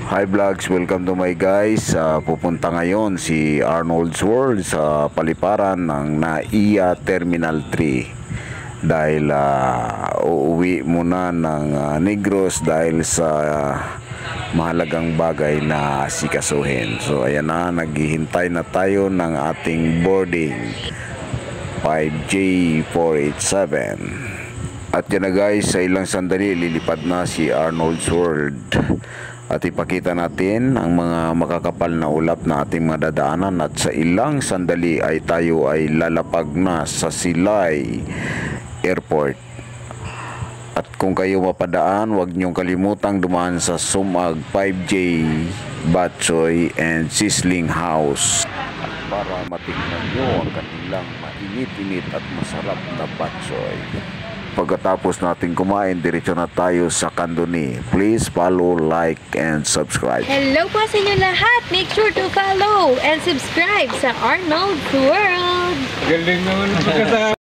Hi vlogs, welcome to my guys. Pupunta ngayon si Arnold's World sa paliparan ng NAIA Terminal 3 dahil uuwi muna ng Negros dahil sa mahalagang bagay na sikasuhin. So ayan na, naghihintay na tayo ng ating boarding 5J487. At yan na guys, sa ilang sandali lilipad na si Arnold's World. At ipakita natin ang mga makakapal na ulap na ating madadaanan at sa ilang sandali ay tayo ay lalapag na sa Silay Airport. At kung kayo mapadaan, huwag niyong kalimutang dumaan sa Sumag 5J, Batsoy and Sizzling House at para matingnan nyo ang kanilang mainit-init at masarap na batsoy. Pagkatapos natin kumain, diretso na tayo sa Candoni. Please follow, like, and subscribe. Hello po sa inyo lahat! Make sure to follow and subscribe sa Arnold's World! Galing naman